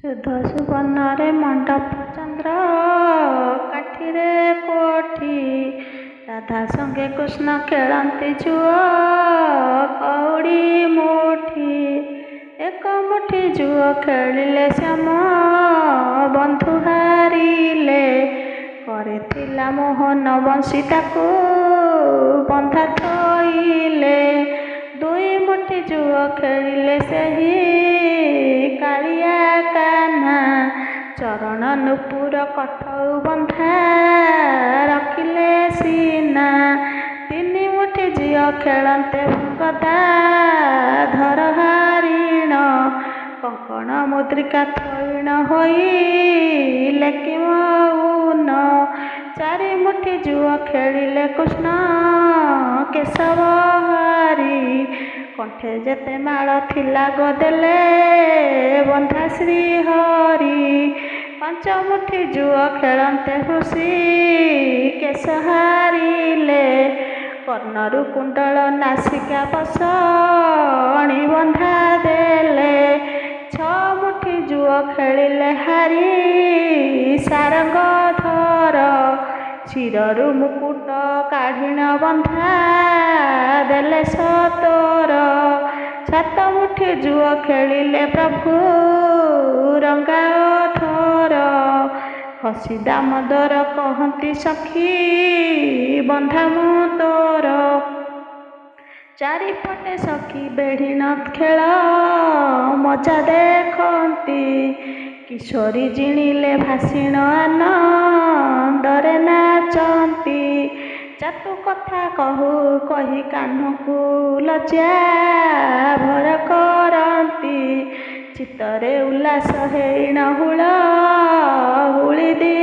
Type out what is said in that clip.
ସୁଧ ସୁବର୍ଣ୍ଣରେ ମଣ୍ଡପ ଚନ୍ଦ୍ର କାଠିରେ କୋଠି, ରାଧା ସଙ୍ଗେ କୃଷ୍ଣ ଖେଳନ୍ତି ଜୁଅ କଉଡ଼ି ମୁଠି। ଏକ ମୁଠି ଜୁଅ ଖେଳିଲେ ଶ୍ୟାମ ବନ୍ଧୁ ହାରିଲେ, କରିଥିଲା ମୋହନ ବଂଶୀ ତାକୁ ବନ୍ଧା ଥୋଇଲେ। ଦୁଇ ମୁଠି ଜୁଅ ଖେଳିଲେ ସେହି କାଳିଆ କାହ୍ନା, ଚରଣ ନୂପୁର କଠଉ ବନ୍ଧା ରଖିଲେ ସିନା। ତିନି ମୁଠି ଝିଅ ଖେଳନ୍ତେ ଗଦାଧର ହରିଣ, କଙ୍କଣ ମୁଦ୍ରିକା ଥୋଇଣ ହୋଇଲେ କି ମଉନ। ଚାରି ମୁଠି ଜୁଅ ଖେଳିଲେ କୃଷ୍ଣ କେଶବ ହରି, କଣ୍ଠେ ଯେତେ ମାଳ ଥିଲା ଗଦେଲେ ବନ୍ଧା ଶ୍ରୀ ହରି। ପାଞ୍ଚ ମୁଠି ଜୁଅ ଖେଳନ୍ତେ ହୃଷିକେଶ ହାରିଲେ, କର୍ଣ୍ଣରୁ କୁଣ୍ଡଳ ନାସିକା ବସଣି ବନ୍ଧା ଦେଲେ। ଛଅ ମୁଠି ଜୁଅ ଖେଳିଲେ ହାରି ସାରଙ୍ଗଧର, ଶିରରୁ ମୁକୁଟ କାଢ଼ିଣ ବନ୍ଧା ଦେଲେ ସତୋର। ସାତ ମୁଠି ଜୁଅ ଖେଳିଲେ ପ୍ରଭୁ ରଙ୍ଗା ଅଧର, ହସି ଦାମୋଦର କହନ୍ତି ସଖୀ ବନ୍ଧା ମୁଁ ତୋର। ଚାରିପଟେ ସଖୀ ବେଢ଼ିନ ଖେଳ ମଜା ଦେଖନ୍ତି, କିଶୋରୀ ଜିଣିଲେ ଭାସିଣ ଆନନ୍ଦରେ ନାଚନ୍ତି। ଚାତୁ କଥା କହି କାହ୍ନୁକୁ ଲଜ୍ଜା ଭର କରନ୍ତି, ଚିତ୍ତରେ ଉଲ୍ଲାସ ହେଇଣ ହୁଳ ହୁଳି ଦି